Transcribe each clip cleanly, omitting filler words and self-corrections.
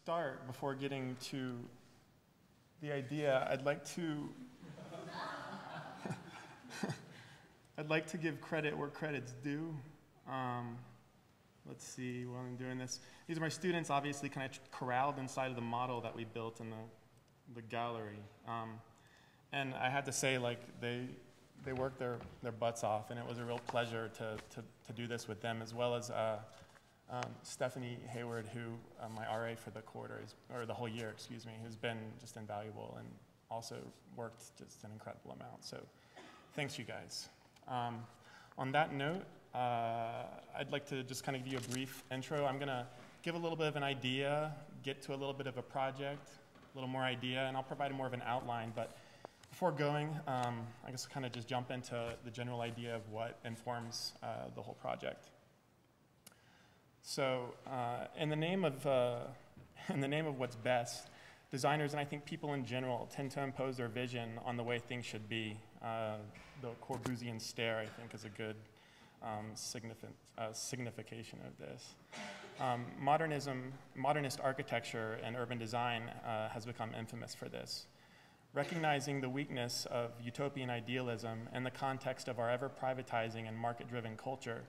start, before getting to the idea, I'd like to give credit where credit's due. Let's see, while I'm doing this. These are my students, obviously kind of corralled inside of the model that we built in the gallery. And I had to say, like, they worked their butts off, and it was a real pleasure to do this with them, as well as Stephanie Hayward, who my RA for the quarter, or the whole year, excuse me, who's been just invaluable and also worked just an incredible amount. So thanks, you guys. On that note, I'd like to just kind of give you a brief intro. I'm going to give a little bit of an idea, get to a little bit of a project, a little more idea, and I'll provide more of an outline. But before going, I guess kind of just jump into the general idea of what informs the whole project. So, in the name of what's best, designers and I think people in general tend to impose their vision on the way things should be. The Corbusian stare, I think, is a good signification of this. Modernist architecture and urban design has become infamous for this. Recognizing the weakness of utopian idealism in the context of our ever-privatizing and market-driven culture,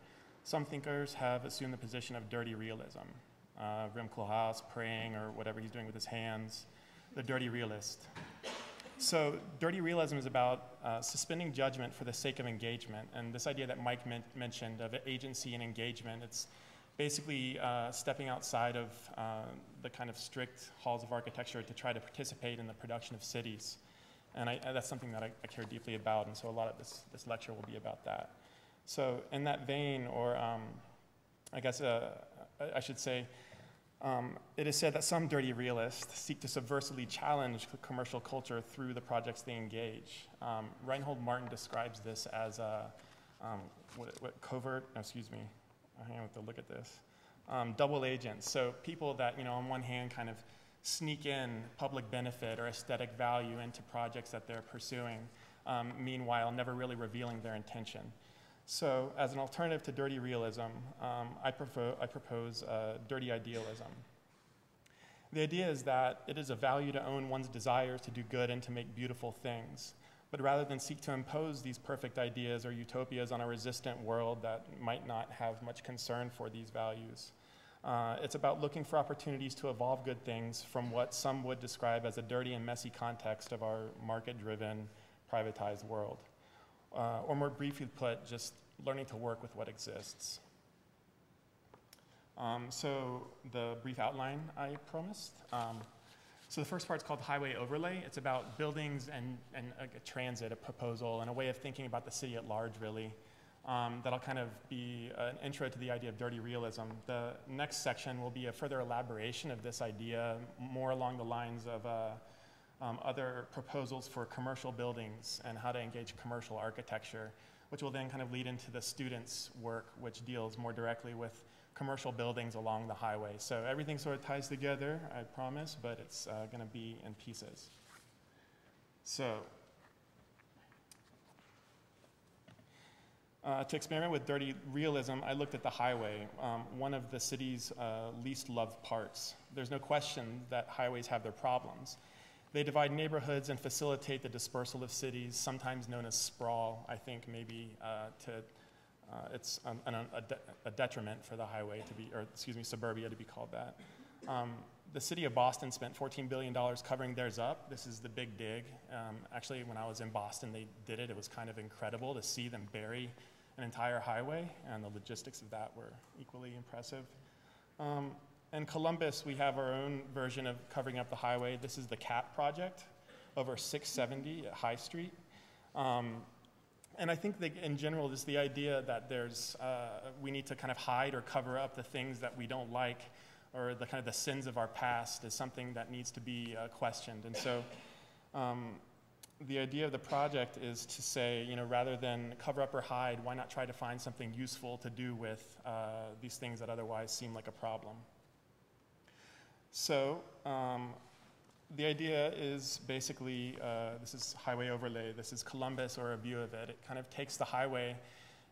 some thinkers have assumed the position of dirty realism. Wim Koolhaas praying, or whatever he's doing with his hands, the dirty realist. So dirty realism is about suspending judgment for the sake of engagement, and this idea that Mike mentioned of agency and engagement, it's basically stepping outside of the kind of strict halls of architecture to try to participate in the production of cities. And that's something that I care deeply about, and so a lot of this lecture will be about that. So in that vein, or I guess I should say, it is said that some dirty realists seek to subversively challenge commercial culture through the projects they engage. Reinhold Martin describes this as covert, no, excuse me, I have to look at this. Double agents, so people that, on one hand kind of sneak in public benefit or aesthetic value into projects that they're pursuing, meanwhile never really revealing their intention. So as an alternative to dirty realism, I propose dirty idealism. The idea is that it is a value to own one's desires to do good and to make beautiful things. But rather than seek to impose these perfect ideas or utopias on a resistant world that might not have much concern for these values, it's about looking for opportunities to evolve good things from what some would describe as a dirty and messy context of our market-driven, privatized world. Or more briefly put, just learning to work with what exists. So the brief outline I promised. So the first part's called Highway Overlay. It's about buildings and a transit, a proposal, and a way of thinking about the city at large, really. That'll kind of be an intro to the idea of dirty realism. The next section will be a further elaboration of this idea, more along the lines of other proposals for commercial buildings and how to engage commercial architecture, which will then kind of lead into the students' work, which deals more directly with commercial buildings along the highway. So everything sort of ties together, I promise, but it's going to be in pieces. So to experiment with dirty realism, I looked at the highway, one of the city's least loved parts. There's no question that highways have their problems. They divide neighborhoods and facilitate the dispersal of cities, sometimes known as sprawl. I think maybe it's a detriment for the highway to be, or excuse me, suburbia to be called that. The city of Boston spent $14 billion covering theirs up. This is the big dig. Actually, when I was in Boston, they did it. It was kind of incredible to see them bury an entire highway, and the logistics of that were equally impressive. In Columbus, we have our own version of covering up the highway. This is the CAT project over 670 at High Street. And I think that in general, just the idea that we need to kind of hide or cover up the things that we don't like, or the kind of the sins of our past, is something that needs to be questioned. And so the idea of the project is to say, rather than cover up or hide, why not try to find something useful to do with these things that otherwise seem like a problem? So the idea is basically, this is highway overlay. This is Columbus, or a view of it. It kind of takes the highway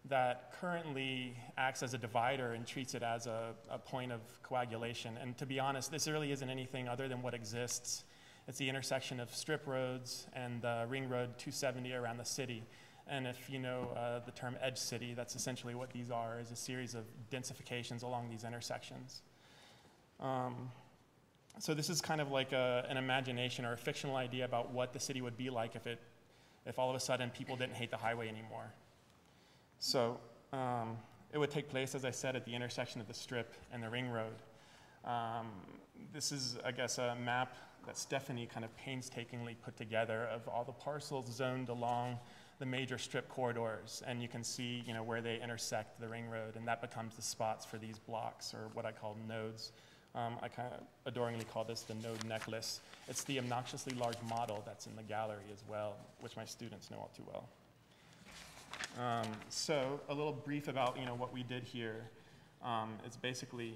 that currently acts as a divider and treats it as a point of coagulation. And to be honest, this really isn't anything other than what exists. It's the intersection of strip roads and Ring Road 270 around the city. And if you know the term edge city, that's essentially what these are, is a series of densifications along these intersections. So this is kind of like an imagination or a fictional idea about what the city would be like if all of a sudden people didn't hate the highway anymore. So it would take place, as I said, at the intersection of the Strip and the Ring Road. This is, I guess, a map that Stephanie kind of painstakingly put together of all the parcels zoned along the major Strip corridors. And you can see, you know, where they intersect the Ring Road, and that becomes the spots for these blocks, or what I call nodes. I kind of adoringly call this the node necklace. It's the obnoxiously large model that's in the gallery as well, which my students know all too well. So a little brief about, you know, what we did here. It's basically,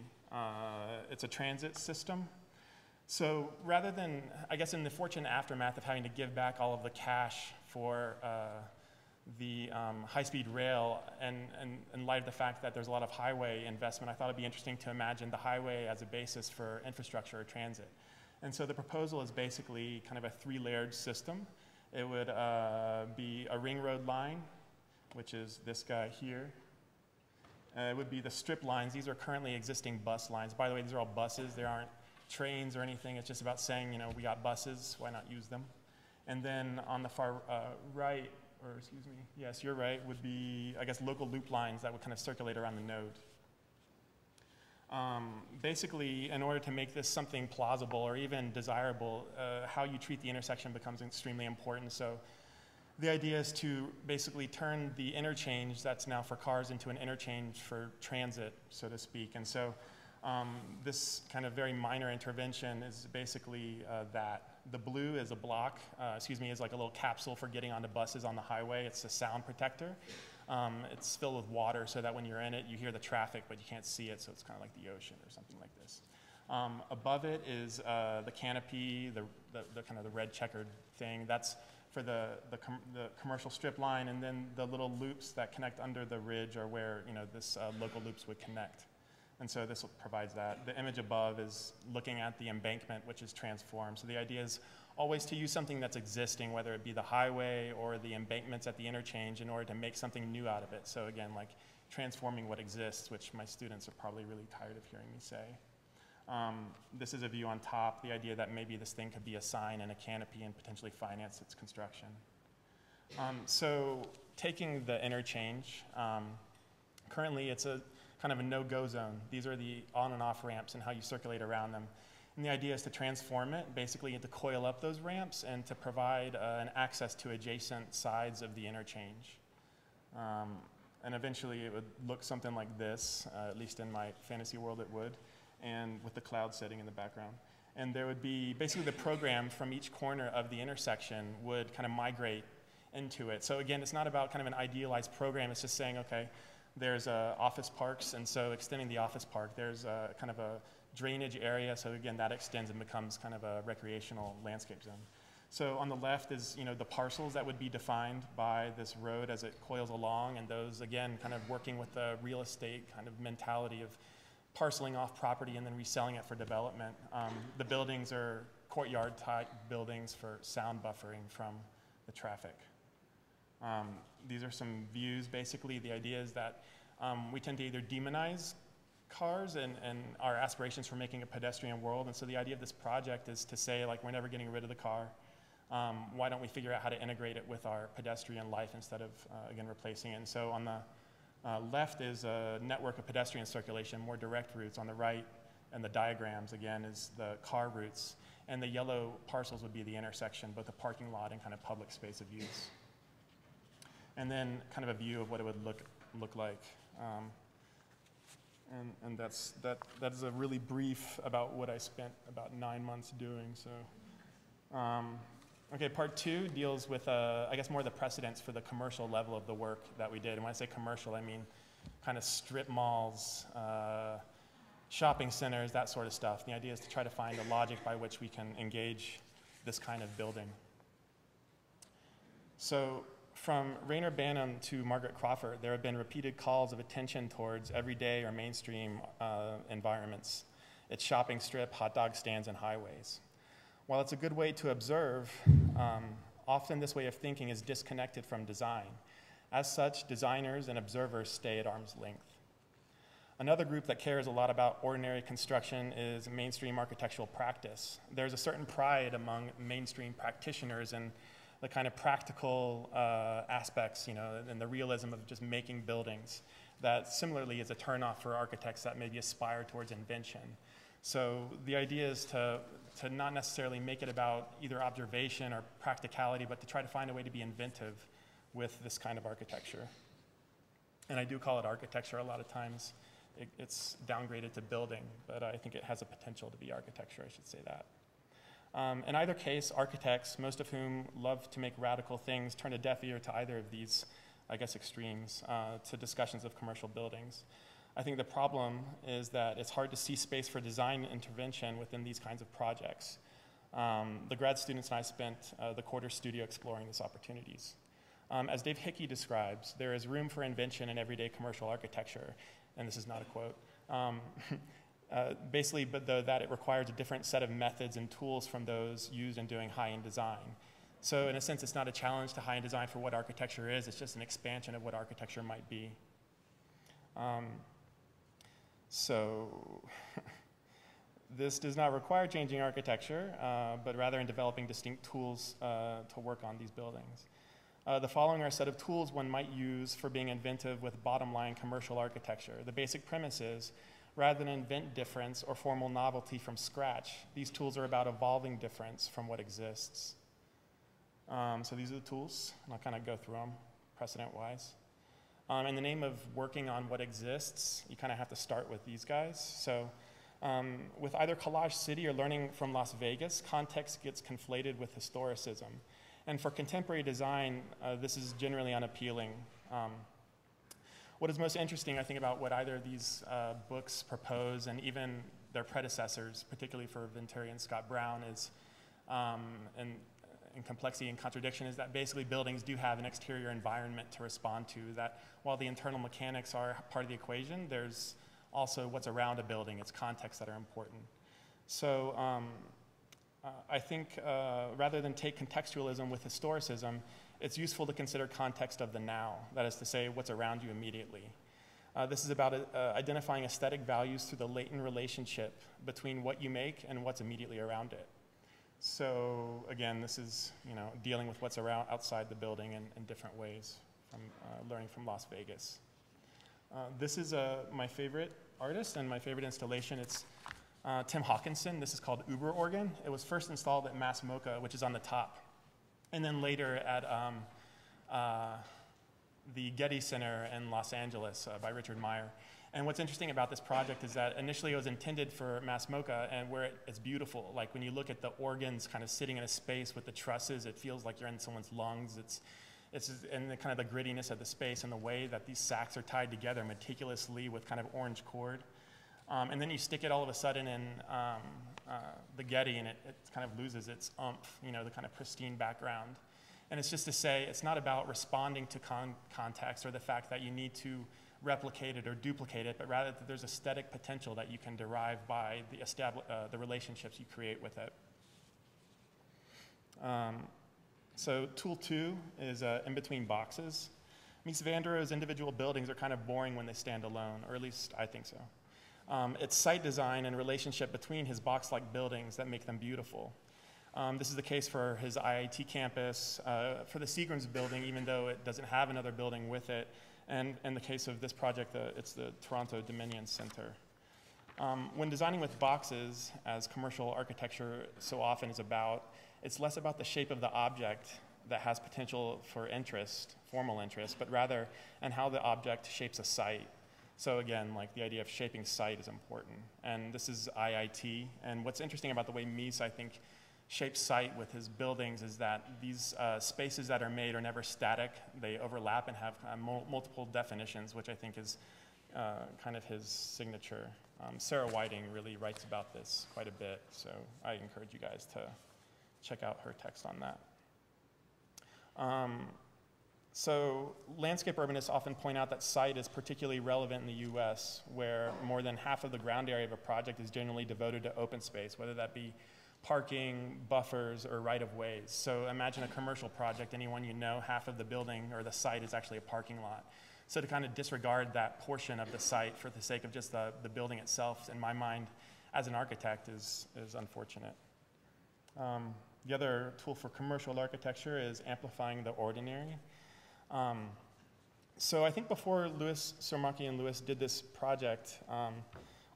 it's a transit system. So rather than, I guess, in the fortunate aftermath of having to give back all of the cash for the high-speed rail, and in light of the fact that there's a lot of highway investment, I thought it'd be interesting to imagine the highway as a basis for infrastructure or transit. And so the proposal is basically kind of a three-layered system. It would be a ring road line, which is this guy here. It would be the strip lines. These are currently existing bus lines. By the way, these are all buses. They aren't trains or anything. It's just about saying, you know, we got buses, why not use them? And then on the far right, or excuse me, yes, you're right, would be, I guess, local loop lines that would kind of circulate around the node. Basically, in order to make this something plausible or even desirable, how you treat the intersection becomes extremely important. So the idea is to basically turn the interchange that's now for cars into an interchange for transit, so to speak. And so this kind of very minor intervention is basically that. The blue is a block, is like a little capsule for getting onto buses on the highway. It's a sound protector. It's filled with water so that when you're in it, you hear the traffic, but you can't see it, so it's kind of like the ocean or something like this. Above it is the canopy, the kind of the red checkered thing. That's for the commercial strip line, and then the little loops that connect under the ridge are where, you know, this local loops would connect. And so this provides that. The image above is looking at the embankment, which is transformed. So the idea is always to use something that's existing, whether it be the highway or the embankments at the interchange, in order to make something new out of it. So again, like transforming what exists, which my students are probably really tired of hearing me say. This is a view on top, the idea that maybe this thing could be a sign and a canopy and potentially finance its construction. So taking the interchange, currently it's a kind of a no-go zone. These are the on and off ramps and how you circulate around them. And the idea is to transform it, basically to coil up those ramps and to provide an access to adjacent sides of the interchange. And eventually it would look something like this, at least in my fantasy world it would, and with the cloud setting in the background. And there would be, basically the program from each corner of the intersection would kind of migrate into it. So again, it's not about kind of an idealized program, it's just saying, okay, there's office parks, and so extending the office park, there's kind of a drainage area, so again, that extends and becomes kind of a recreational landscape zone. So on the left is, you know, the parcels that would be defined by this road as it coils along, and those, again, kind of working with the real estate kind of mentality of parceling off property and then reselling it for development. The buildings are courtyard-type buildings for sound buffering from the traffic. These are some views. Basically, the idea is that we tend to either demonize cars and our aspirations for making a pedestrian world. And so the idea of this project is to say, like, we're never getting rid of the car. Why don't we figure out how to integrate it with our pedestrian life instead of, again, replacing it? And so on the left is a network of pedestrian circulation, more direct routes. On the right, and the diagrams, again, is the car routes. And the yellow parcels would be the intersection, both a parking lot and kind of public space of use. And then kind of a view of what it would look like. And that is a really brief about what I spent about 9 months doing. So, okay, part 2 deals with, I guess, more the precedents for the commercial level of the work that we did. And when I say commercial, I mean kind of strip malls, shopping centers, that sort of stuff. The idea is to try to find a logic by which we can engage this kind of building. So, From Rainer Banham to Margaret Crawford, there have been repeated calls of attention towards everyday or mainstream environments. It's shopping strip, hot dog stands, and highways. While it's a good way to observe, often this way of thinking is disconnected from design. As such, designers and observers stay at arm's length. Another group that cares a lot about ordinary construction is mainstream architectural practice. There's a certain pride among mainstream practitioners in the kind of practical aspects, and the realism of just making buildings that similarly is a turnoff for architects that maybe aspire towards invention. So the idea is to not necessarily make it about either observation or practicality, but to try to find a way to be inventive with this kind of architecture. And I do call it architecture a lot of times. It's downgraded to building, but I think it has a potential to be architecture, I should say that. In either case, architects, most of whom love to make radical things, turn a deaf ear to either of these, I guess, extremes to discussions of commercial buildings. I think the problem is that it's hard to see space for design intervention within these kinds of projects. The grad students and I spent the quarter studio exploring these opportunities. As Dave Hickey describes, there is room for invention in everyday commercial architecture, and this is not a quote. Basically, but that it requires a different set of methods and tools from those used in doing high-end design. So in a sense, it's not a challenge to high-end design for what architecture is, it's just an expansion of what architecture might be. This does not require changing architecture, but rather in developing distinct tools to work on these buildings. The following are a set of tools one might use for being inventive with bottom-line commercial architecture. The basic premise is, rather than invent difference or formal novelty from scratch, these tools are about evolving difference from what exists. So these are the tools, and I'll kind of go through them precedent-wise. In the name of working on what exists, you kind of have to start with these guys. So with either Collage City or learning from Las Vegas, context gets conflated with historicism. And for contemporary design, this is generally unappealing. What is most interesting, I think, about what either of these books propose, and even their predecessors, particularly for Venturi and Scott Brown, is, in complexity and contradiction, is that basically buildings do have an exterior environment to respond to, that while the internal mechanics are part of the equation, there's also what's around a building, its context that are important. So I think rather than take contextualism with historicism, it's useful to consider context of the now, that is to say, what's around you immediately. This is about identifying aesthetic values through the latent relationship between what you make and what's immediately around it. So again, this is dealing with what's around outside the building in different ways, from learning from Las Vegas. This is my favorite artist and my favorite installation. It's Tim Hawkinson. This is called Uber Organ. It was first installed at Mass MoCA, which is on the top, and then later at the Getty Center in Los Angeles by Richard Meyer. And what's interesting about this project is that initially it was intended for Mass MoCA, and where it's beautiful. Like when you look at the organs kind of sitting in a space with the trusses, it feels like you're in someone's lungs. It's and the kind of the grittiness of the space and the way that these sacks are tied together meticulously with kind of orange cord. And then you stick it all of a sudden in the Getty, and it kind of loses its oomph, the kind of pristine background. And it's just to say, it's not about responding to context or the fact that you need to replicate it or duplicate it, but rather that there's aesthetic potential that you can derive by the relationships you create with it. So tool 2 is in between boxes. Mies van der Rohe's individual buildings are kind of boring when they stand alone, or at least I think so. It's site design and relationship between his box-like buildings that make them beautiful. This is the case for his IIT campus, for the Seagram's building, even though it doesn't have another building with it. And in the case of this project, it's the Toronto Dominion Center. When designing with boxes, as commercial architecture so often is about, it's less about the shape of the object that has potential for interest, formal interest, but rather in how the object shapes a site. So again, like the idea of shaping site is important. And this is IIT. And what's interesting about the way Mies, I think, shapes site with his buildings is that these spaces that are made are never static. They overlap and have multiple definitions, which I think is kind of his signature. Sarah Whiting really writes about this quite a bit, so I encourage you guys to check out her text on that. So landscape urbanists often point out that site is particularly relevant in the US, where more than half of the ground area of a project is generally devoted to open space, whether that be parking, buffers, or right-of-ways. So imagine a commercial project, anyone you know, half of the building or the site is actually a parking lot. So to kind of disregard that portion of the site for the sake of just the building itself, in my mind, as an architect, is unfortunate. The other tool for commercial architecture is amplifying the ordinary. So I think before Sormaki and Lewis did this project,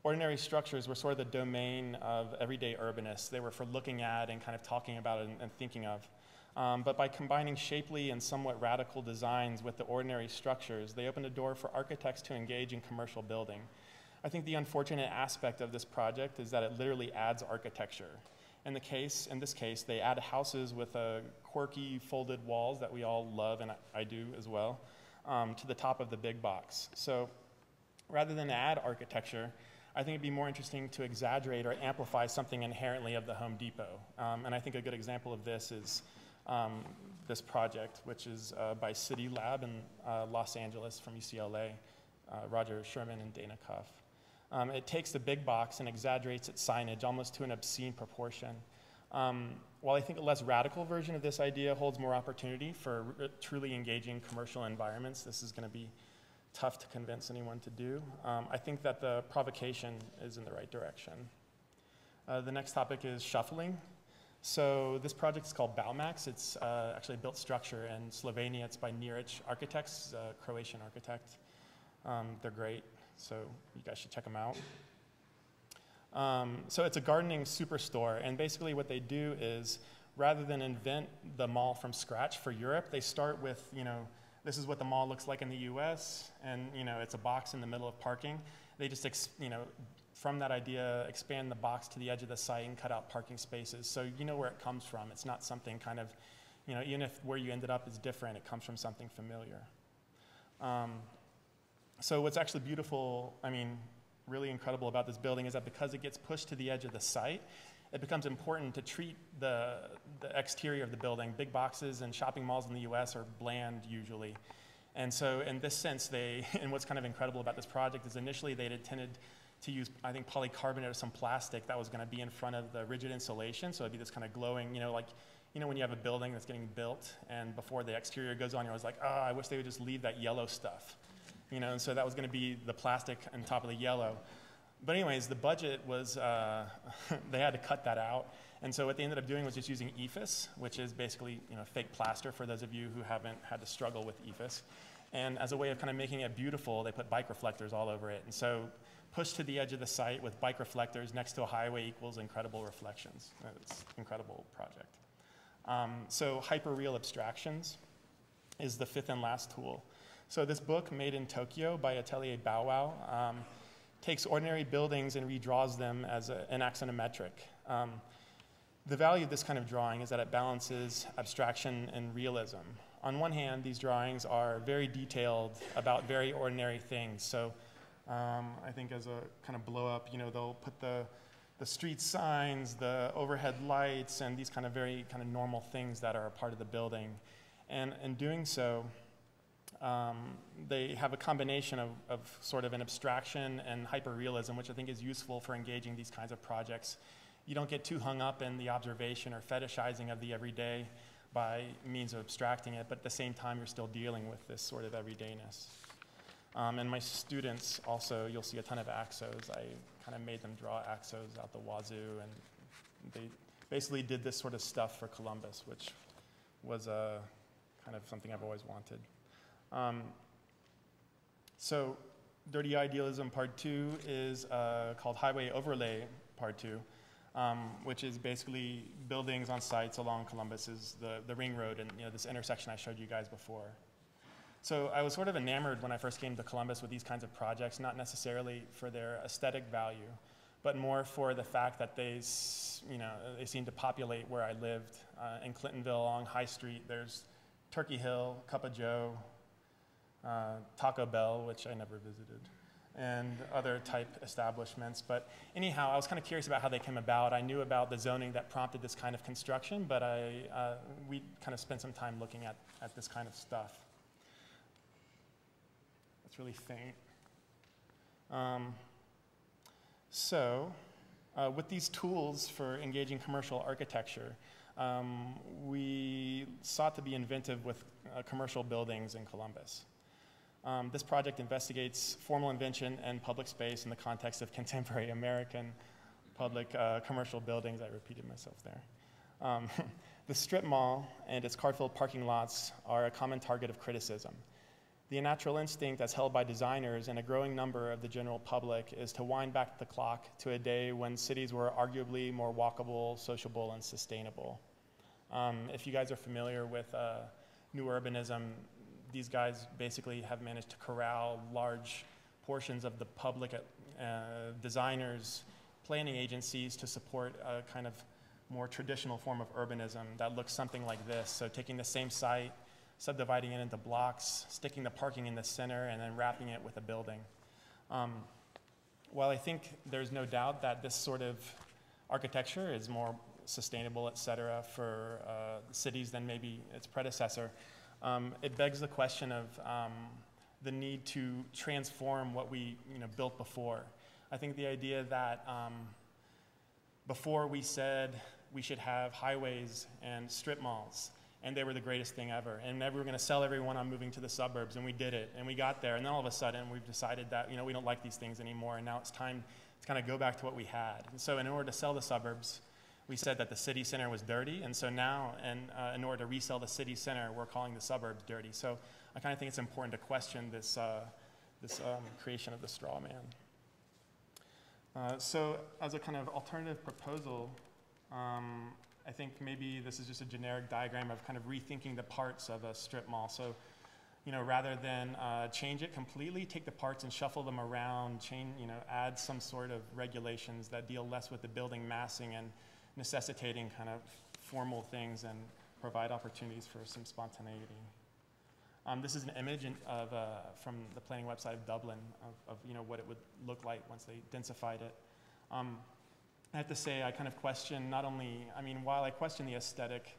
ordinary structures were sort of the domain of everyday urbanists. They were for looking at and kind of talking about it and thinking of. But by combining shapely and somewhat radical designs with the ordinary structures, they opened a door for architects to engage in commercial building. I think the unfortunate aspect of this project is that it literally adds architecture. In this case, they add houses with quirky folded walls that we all love, and I do as well, to the top of the big box. So rather than add architecture, I think it'd be more interesting to exaggerate or amplify something inherently of the Home Depot. And I think a good example of this is this project, which is by City Lab in Los Angeles from UCLA, Roger Sherman and Dana Cuff. It takes the big box and exaggerates its signage almost to an obscene proportion. While I think a less radical version of this idea holds more opportunity for truly engaging commercial environments, this is going to be tough to convince anyone to do. I think that the provocation is in the right direction. The next topic is shuffling. So this project is called Baumax. It's actually a built structure in Slovenia. It's by Niric Architects, a Croatian architect. They're great. So you guys should check them out. So it's a gardening superstore, and basically what they do is, rather than invent the mall from scratch for Europe, they start with, this is what the mall looks like in the US, and it's a box in the middle of parking. They just, from that idea, expand the box to the edge of the site and cut out parking spaces. So you know where it comes from. It's not something kind of, even if where you ended up is different, it comes from something familiar. So what's actually beautiful, really incredible about this building is that because it gets pushed to the edge of the site, it becomes important to treat the exterior of the building. Big boxes and shopping malls in the US are bland usually. And so in this sense, and what's kind of incredible about this project is initially they had intended to use, I think, polycarbonate or some plastic that was going to be in front of the rigid insulation. So it'd be this kind of glowing, when you have a building that's getting built and before the exterior goes on, you're always like, I wish they would just leave that yellow stuff. And so that was going to be the plastic on top of the yellow. But anyways, the budget was, they had to cut that out. And so what they ended up doing was just using EIFS, which is basically fake plaster for those of you who haven't had to struggle with EIFS. And as a way of kind of making it beautiful, they put bike reflectors all over it. And so pushed to the edge of the site with bike reflectors next to a highway equals incredible reflections. It's an incredible project. So hyperreal abstractions is the fifth and last tool. So this book, Made in Tokyo by Atelier Bow Wow, takes ordinary buildings and redraws them as an axonometric. The value of this kind of drawing is that it balances abstraction and realism. On one hand, these drawings are very detailed about very ordinary things. So I think as a kind of blow up, they'll put the street signs, the overhead lights, and these kind of very kind of normal things that are a part of the building. And in doing so, they have a combination of sort of an abstraction and hyperrealism, which I think is useful for engaging these kinds of projects. You don't get too hung up in the observation or fetishizing of the everyday by means of abstracting it, but at the same time, you're still dealing with this sort of everydayness. And my students also, you'll see a ton of axos. I kind of made them draw axos out the wazoo, and they basically did this sort of stuff for Columbus, which was kind of something I've always wanted. So Dirty Idealism Part 2 is called Highway Overlay Part 2, which is basically buildings on sites along Columbus's, the ring road and this intersection I showed you guys before. So I was sort of enamored when I first came to Columbus with these kinds of projects, not necessarily for their aesthetic value, but more for the fact that they seem to populate where I lived. In Clintonville along High Street, there's Turkey Hill, Cup of Joe, Taco Bell, which I never visited, and other type establishments. But anyhow, I was kind of curious about how they came about. I knew about the zoning that prompted this kind of construction, but we kind of spent some time looking at this kind of stuff. It's really faint. With these tools for engaging commercial architecture, we sought to be inventive with commercial buildings in Columbus. This project investigates formal invention and public space in the context of contemporary American public commercial buildings. I repeated myself there. The strip mall and its car-filled parking lots are a common target of criticism. The natural instinct as held by designers and a growing number of the general public is to wind back the clock to a day when cities were arguably more walkable, sociable, and sustainable. If you guys are familiar with new urbanism, these guys basically have managed to corral large portions of the public designers, planning agencies to support a kind of more traditional form of urbanism that looks something like this. So taking the same site, subdividing it into blocks, sticking the parking in the center, and then wrapping it with a building. While I think there's no doubt that this sort of architecture is more sustainable, et cetera, for cities than maybe its predecessor, it begs the question of the need to transform what we built before. I think the idea that before we said we should have highways and strip malls, and they were the greatest thing ever, and we were going to sell everyone on moving to the suburbs, and we did it, and we got there, and then all of a sudden we've decided that we don't like these things anymore, and now it's time to kind of go back to what we had. And so in order to sell the suburbs, we said that the city center was dirty, and so now, in order to resell the city center, we're calling the suburbs dirty. So I kind of think it's important to question this creation of the straw man. So as a kind of alternative proposal, I think maybe this is just a generic diagram of kind of rethinking the parts of a strip mall. So, rather than change it completely, take the parts and shuffle them around, add some sort of regulations that deal less with the building massing and necessitating kind of formal things and provide opportunities for some spontaneity. This is an image from the planning website of Dublin of what it would look like once they densified it. I have to say I kind of question while I question the aesthetic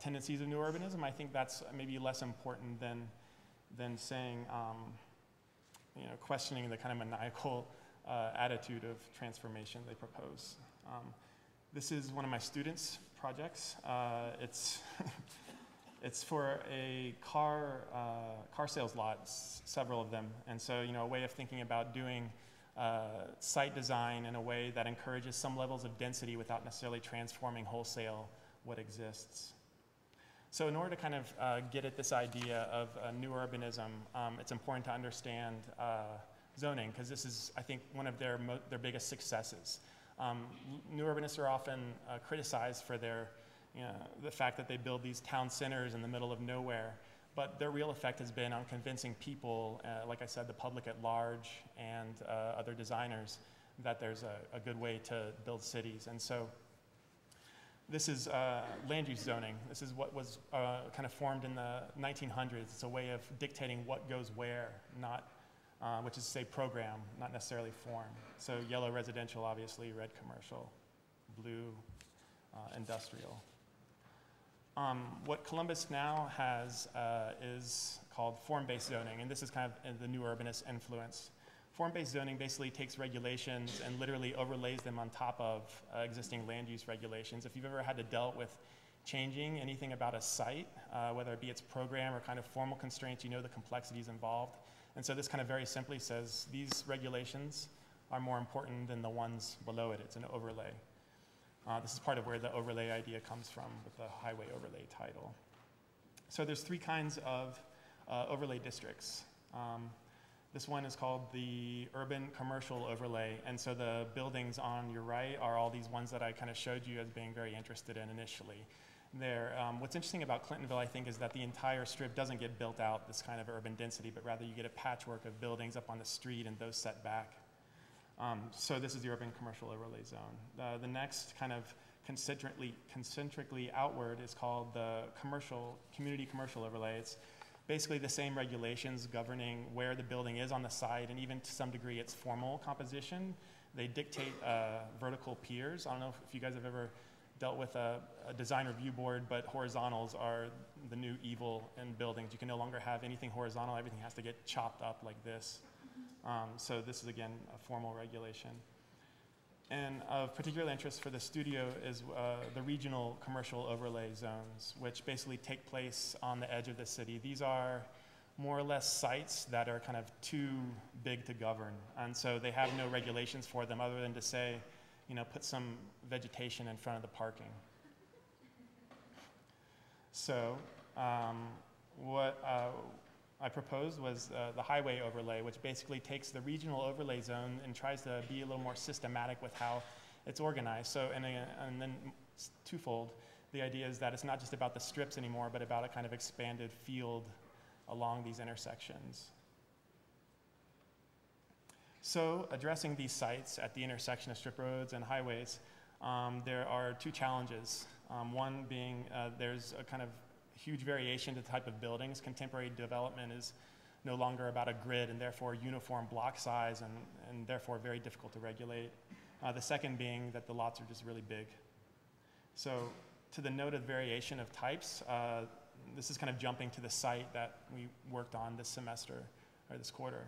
tendencies of new urbanism, I think that's maybe less important than saying, questioning the kind of maniacal attitude of transformation they propose. This is one of my students' projects. It's for a car sales lot, several of them. And so, a way of thinking about doing site design in a way that encourages some levels of density without necessarily transforming wholesale what exists. So in order to kind of get at this idea of new urbanism, it's important to understand zoning, because this is, I think, one of their biggest successes. New urbanists are often criticized for the fact that they build these town centers in the middle of nowhere, but their real effect has been on convincing people, like I said, the public at large and other designers, that there's a good way to build cities. And so this is land use zoning. This is what was kind of formed in the 1900s. It's a way of dictating what goes where, which is to say program, not necessarily form. So yellow residential, obviously, red commercial, blue industrial. What Columbus now has is called form-based zoning, and this is kind of the new urbanist influence. Form-based zoning basically takes regulations and literally overlays them on top of existing land use regulations. If you've ever had to deal with changing anything about a site, whether it be its program or kind of formal constraints, the complexities involved. And so this kind of very simply says these regulations are more important than the ones below it. It's an overlay. This is part of where the overlay idea comes from with the highway overlay title. So there's three kinds of overlay districts. This one is called the urban commercial overlay, and so the buildings on your right are all these ones that I kind of showed you as being very interested in initially. What's interesting about Clintonville, I think, is that the entire strip doesn't get built out this kind of urban density, but rather you get a patchwork of buildings up on the street and those set back. So this is the urban commercial overlay zone. The next kind of concentrically outward is called the community commercial overlay. It's basically the same regulations governing where the building is on the site, and even to some degree its formal composition. They dictate vertical piers. I don't know if you guys have ever dealt with a design review board, but horizontals are the new evil in buildings. You can no longer have anything horizontal. Everything has to get chopped up like this. So this is, again, a formal regulation. And of particular interest for the studio is the regional commercial overlay zones, which basically take place on the edge of the city. These are more or less sites that are kind of too big to govern. And so they have no regulations for them other than to say, you know, put some vegetation in front of the parking. So what I proposed was the highway overlay, which basically takes the regional overlay zone and tries to be a little more systematic with how it's organized. So, and then twofold, the idea is that it's not just about the strips anymore, but about a kind of expanded field along these intersections. So, addressing these sites at the intersection of strip roads and highways, there are two challenges. One being there's a kind of huge variation to the type of buildings. Contemporary development is no longer about a grid and therefore uniform block size and therefore very difficult to regulate. The second being that the lots are just really big. So to the note of variation of types, this is kind of jumping to the site that we worked on this semester or this quarter.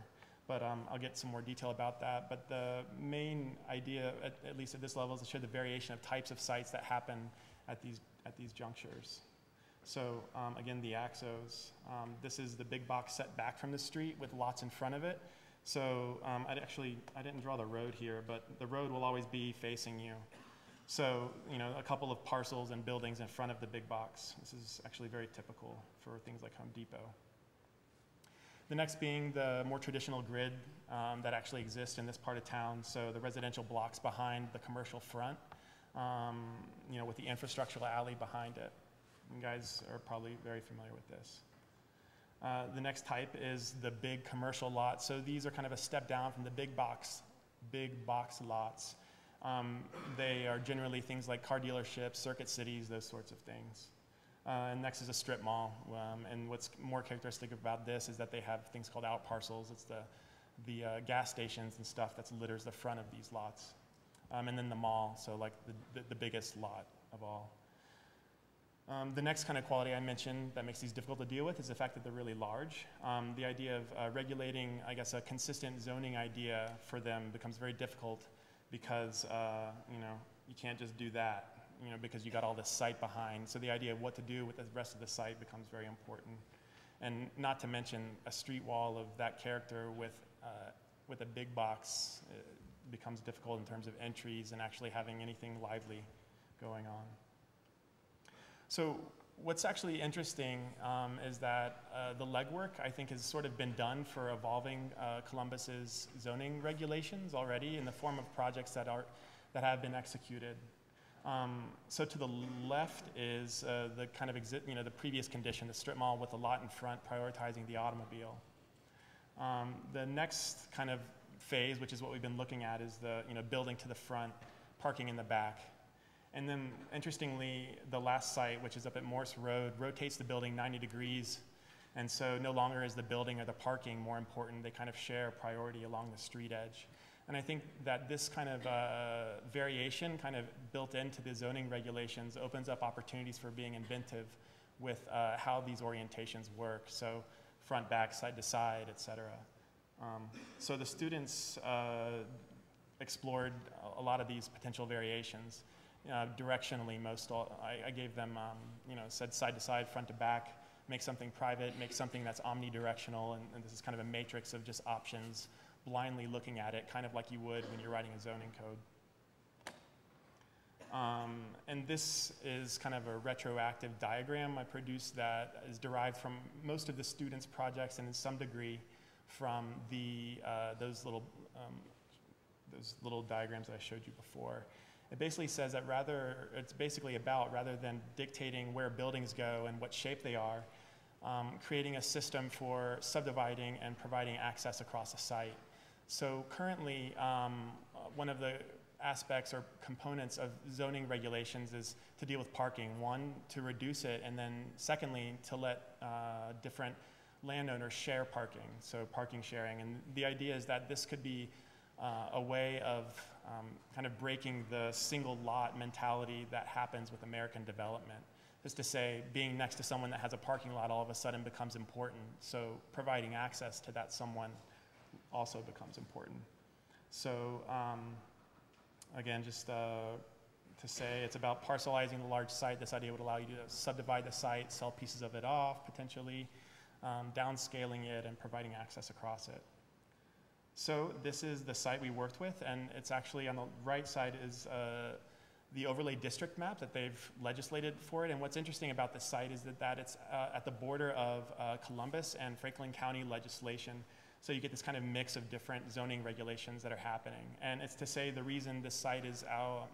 But I'll get some more detail about that. But the main idea, at least at this level, is to show the variation of types of sites that happen at these junctures. So again, the axos. This is the big box set back from the street with lots in front of it. So I didn't draw the road here, but the road will always be facing you. So, you know, a couple of parcels and buildings in front of the big box. This is actually very typical for things like Home Depot. The next being the more traditional grid that actually exists in this part of town. So the residential blocks behind the commercial front, you know, with the infrastructural alley behind it. You guys are probably very familiar with this. The next type is the big commercial lot. So these are kind of a step down from the big box lots. They are generally things like car dealerships, circuit cities, those sorts of things. And next is a strip mall. And what's more characteristic about this is that they have things called out parcels. It's the gas stations and stuff that litters the front of these lots. And then the mall, so like the biggest lot of all. The next kind of quality I mentioned that makes these difficult to deal with is the fact that they're really large. The idea of regulating, I guess, a consistent zoning idea for them becomes very difficult because, you know, you can't just do that, you know, because you got all this site behind. So the idea of what to do with the rest of the site becomes very important. And not to mention a street wall of that character with a big box becomes difficult in terms of entries and actually having anything lively going on. So what's actually interesting is that the legwork, I think, has sort of been done for evolving Columbus's zoning regulations already in the form of projects that have been executed. So to the left is the kind of the previous condition, the strip mall with a lot in front prioritizing the automobile. The next kind of phase, which is what we've been looking at, is the building to the front, parking in the back. And then, interestingly, the last site, which is up at Morse Road, rotates the building 90 degrees. And so no longer is the building or the parking more important. They kind of share priority along the street edge. And I think that this kind of variation kind of built into the zoning regulations opens up opportunities for being inventive with how these orientations work. So front, back, side to side, et cetera. So the students explored a lot of these potential variations. Directionally, I gave them, said side to side, front to back, make something private, make something that's omnidirectional, and this is kind of a matrix of just options, blindly looking at it, kind of like you would when you're writing a zoning code. And this is kind of a retroactive diagram I produced that is derived from most of the students' projects and in some degree from those little diagrams that I showed you before. It basically says that rather than dictating where buildings go and what shape they are, creating a system for subdividing and providing access across a site. So currently, one of the aspects or components of zoning regulations is to deal with parking. One, to reduce it, and then secondly, to let different landowners share parking, so parking sharing. And the idea is that this could be a way of kind of breaking the single lot mentality that happens with American development. Is to say, being next to someone that has a parking lot all of a sudden becomes important. So providing access to that someone also becomes important. So again, just to say, it's about parcelizing the large site. This idea would allow you to subdivide the site, sell pieces of it off, potentially, downscaling it and providing access across it. So this is the site we worked with, and it's actually on the right side is the overlay district map that they've legislated for it. And what's interesting about this site is that it's at the border of Columbus and Franklin County legislation. So you get this kind of mix of different zoning regulations that are happening. And it's to say the reason this site is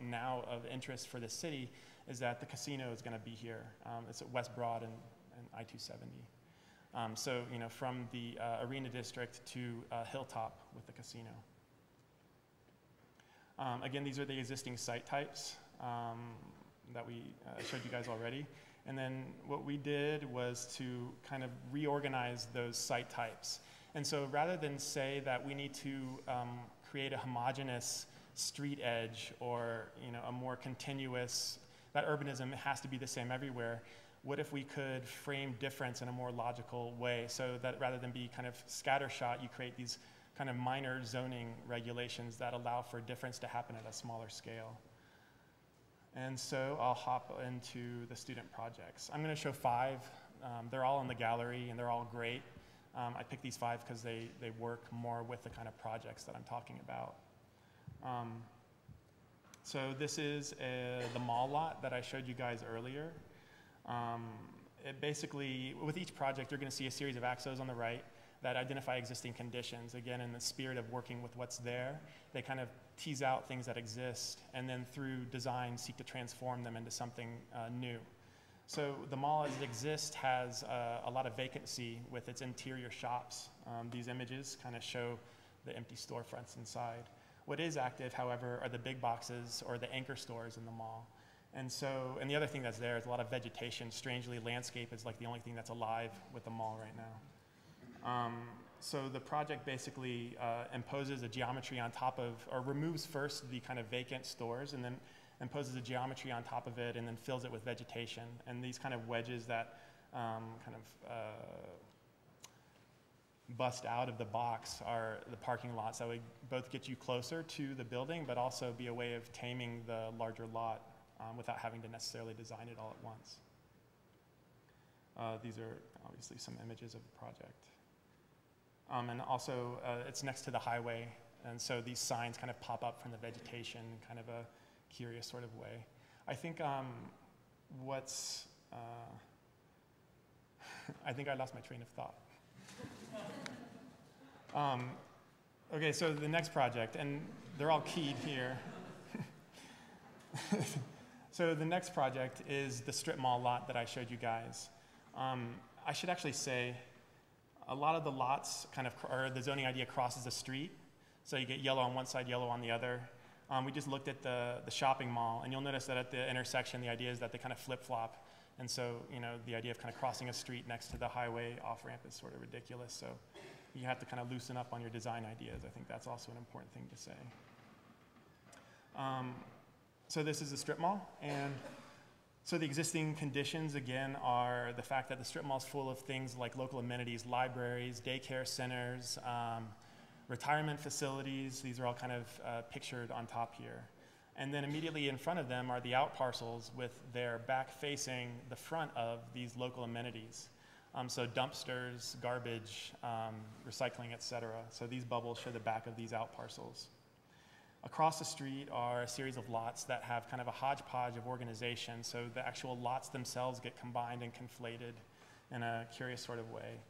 now of interest for the city is that the casino is going to be here. It's at West Broad and I-270. So, you know, from the Arena District to Hilltop with the casino. Again, these are the existing site types that we showed you guys already. And then what we did was to kind of reorganize those site types. And so rather than say that we need to create a homogeneous street edge or, you know, a more continuous, that urbanism has to be the same everywhere, what if we could frame difference in a more logical way so that rather than be kind of scattershot, you create these kind of minor zoning regulations that allow for difference to happen at a smaller scale. And so I'll hop into the student projects. I'm going to show 5. They're all in the gallery and they're all great. I picked these 5 because they work more with the kind of projects that I'm talking about. So this is the mall lot that I showed you guys earlier. It basically, with each project, you're going to see a series of axes on the right that identify existing conditions. Again, in the spirit of working with what's there, they kind of tease out things that exist, and then through design, seek to transform them into something new. So the mall as it exists has a lot of vacancy with its interior shops. These images kind of show the empty storefronts inside. What is active, however, are the big boxes or the anchor stores in the mall. And so, and the other thing that's there is a lot of vegetation. Strangely, landscape is like the only thing that's alive with the mall right now. So the project basically imposes a geometry on top of, or removes first the kind of vacant stores and then imposes a geometry on top of it and then fills it with vegetation. And these kind of wedges that bust out of the box are the parking lots that would both get you closer to the building but also be a way of taming the larger lot without having to necessarily design it all at once. These are obviously some images of the project. And also, it's next to the highway, and so these signs kind of pop up from the vegetation in kind of a curious sort of way. I think I think I lost my train of thought. Okay, so the next project, and they're all keyed here. So the next project is the strip mall lot that I showed you guys. I should actually say, a lot of the lots kind of, or the zoning idea crosses the street. So you get yellow on one side, yellow on the other. We just looked at the shopping mall, and you'll notice that at the intersection, the idea is that they kind of flip-flop. And so, you know, the idea of kind of crossing a street next to the highway off-ramp is sort of ridiculous. So you have to kind of loosen up on your design ideas. I think that's also an important thing to say. So this is the strip mall, and so the existing conditions, again, are the fact that the strip mall is full of things like local amenities, libraries, daycare centers, retirement facilities. These are all kind of pictured on top here. And then immediately in front of them are the out parcels with their back facing the front of these local amenities. So dumpsters, garbage, recycling, et cetera. So these bubbles show the back of these out parcels. Across the street are a series of lots that have kind of a hodgepodge of organization, so the actual lots themselves get combined and conflated in a curious sort of way.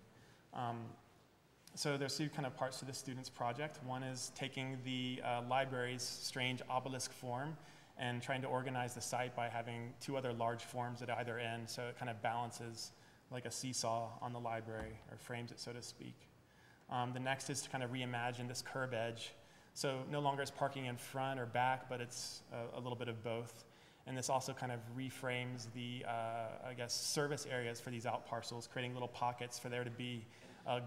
So there's two kind of parts to the students' project. One is taking the library's strange obelisk form and trying to organize the site by having 2 other large forms at either end, so it kind of balances like a seesaw on the library, or frames it, so to speak. The next is to kind of reimagine this curb edge. So no longer is parking in front or back, but it's a little bit of both. And this also kind of reframes the, I guess, service areas for these out parcels, creating little pockets for there to be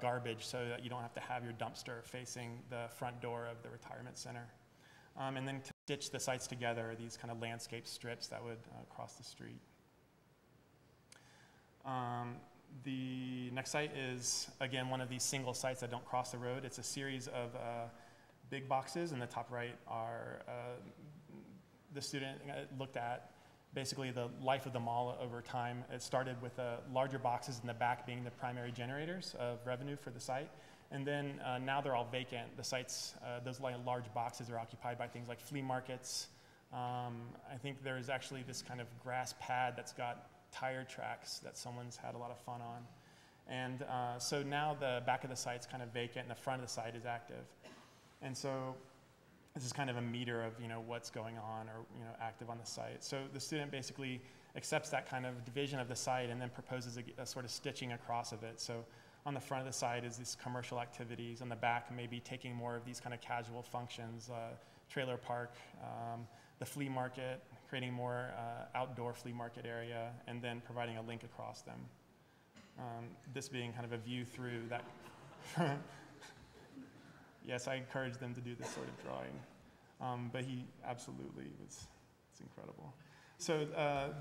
garbage so that you don't have to have your dumpster facing the front door of the retirement center. And then stitch the sites together, these kind of landscape strips that would cross the street. The next site is, again, one of these single sites that don't cross the road. It's a series of big boxes. In the top right are, the student looked at basically the life of the mall over time. It started with larger boxes in the back being the primary generators of revenue for the site. And then now they're all vacant. The sites, those large boxes are occupied by things like flea markets. I think there's actually this kind of grass pad that's got tire tracks that someone's had a lot of fun on. And so now the back of the site's kind of vacant and the front of the site is active. And so this is kind of a meter of what's going on or active on the site. So the student basically accepts that kind of division of the site and then proposes a sort of stitching across of it. So on the front of the site is these commercial activities. On the back, maybe taking more of these kind of casual functions, trailer park, the flea market, creating more outdoor flea market area, and then providing a link across them. This being kind of a view through that. Yes, I encourage them to do this sort of drawing, but he absolutely it's incredible. So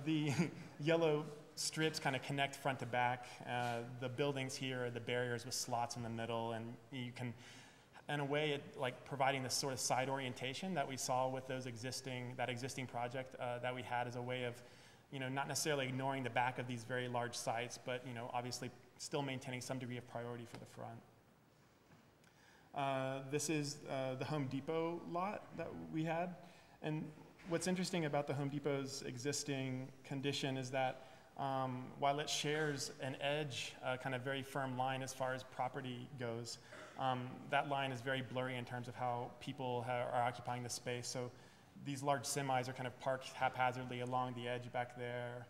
the yellow strips kind of connect front to back. The buildings here are the barriers with slots in the middle, and you can, in a way, providing this sort of side orientation that we saw with that existing project that we had as a way of, not necessarily ignoring the back of these very large sites, but obviously still maintaining some degree of priority for the front. This is the Home Depot lot that we had, and what's interesting about the Home Depot's existing condition is that while it shares an edge, kind of very firm line as far as property goes, that line is very blurry in terms of how people are occupying the space. So these large semis are kind of parked haphazardly along the edge back there.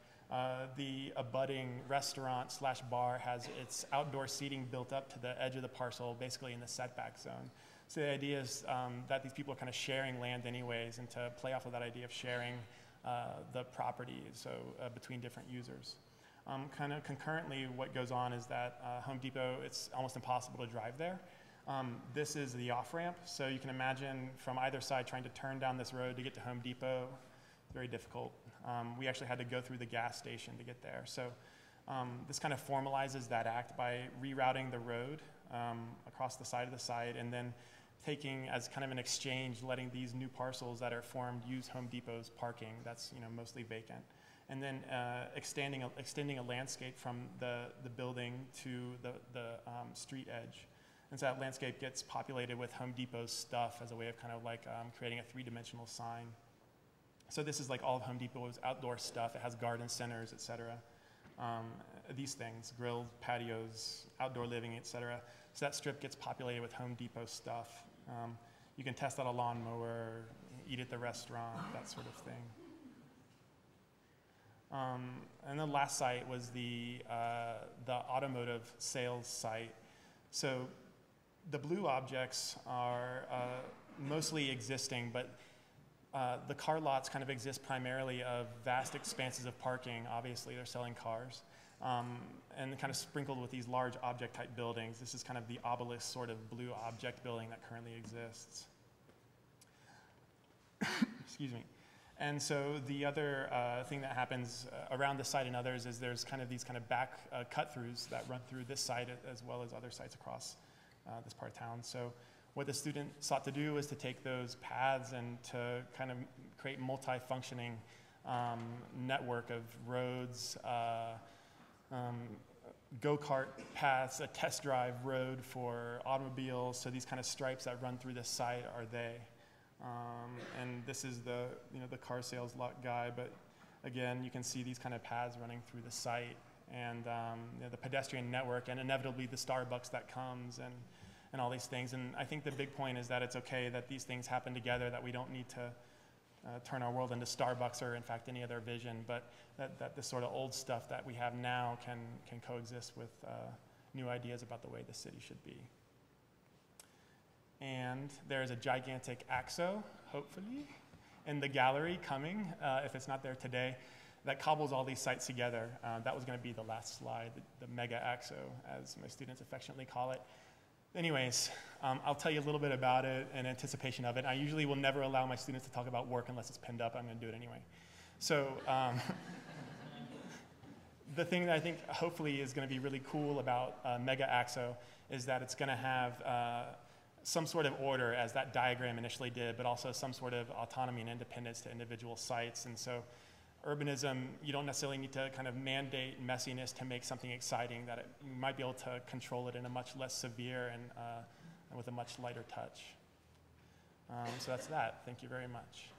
The abutting restaurant / bar has its outdoor seating built up to the edge of the parcel, basically in the setback zone. So the idea is that these people are kind of sharing land anyways, and to play off of that idea of sharing the property, so between different users. Kind of concurrently, what goes on is that Home Depot, it's almost impossible to drive there. This is the off-ramp, so you can imagine from either side trying to turn down this road to get to Home Depot, very difficult. We actually had to go through the gas station to get there. So this kind of formalizes that act by rerouting the road across the side of the site, and then taking as kind of an exchange, letting these new parcels that are formed use Home Depot's parking that's mostly vacant, and then extending a landscape from the building to the street edge. And so that landscape gets populated with Home Depot's stuff as a way of kind of creating a three-dimensional sign. So this is all of Home Depot's outdoor stuff. It has garden centers, et cetera. These things, grills, patios, outdoor living, et cetera. So that strip gets populated with Home Depot stuff. You can test out a lawnmower, eat at the restaurant, that sort of thing. And the last site was the automotive sales site. So the blue objects are mostly existing, but the car lots kind of exist primarily of vast expanses of parking. Obviously, they're selling cars. And kind of sprinkled with these large object-type buildings. This is kind of the obelisk sort of blue object building that currently exists. Excuse me. And so the other thing that happens around this site and others is there's kind of these kind of back cut-throughs that run through this site as well as other sites across this part of town. So what the student sought to do was to take those paths and to kind of create multi-functioning network of roads, go-kart paths, a test drive road for automobiles. So these kind of stripes that run through this site are they. And this is the car sales lot guy, but again, you can see these kind of paths running through the site, and the pedestrian network, and inevitably the Starbucks that comes, and all these things. And I think the big point is that it's okay that these things happen together, that we don't need to turn our world into Starbucks or in fact any other vision, but that this sort of old stuff that we have now can coexist with new ideas about the way the city should be. And there's a gigantic AXO, hopefully, in the gallery coming, if it's not there today, that cobbles all these sites together. That was going to be the last slide, the mega AXO, as my students affectionately call it. anyways, I'll tell you a little bit about it in anticipation of it. I usually will never allow my students to talk about work unless it's pinned up. I'm going to do it anyway. So the thing that I think hopefully is going to be really cool about Mega Axo is that it's going to have some sort of order, as that diagram initially did, but also some sort of autonomy and independence to individual sites. And so urbanism, you don't necessarily need to kind of mandate messiness to make something exciting, that you might be able to control it in a much less severe and with a much lighter touch. So that's that. Thank you very much.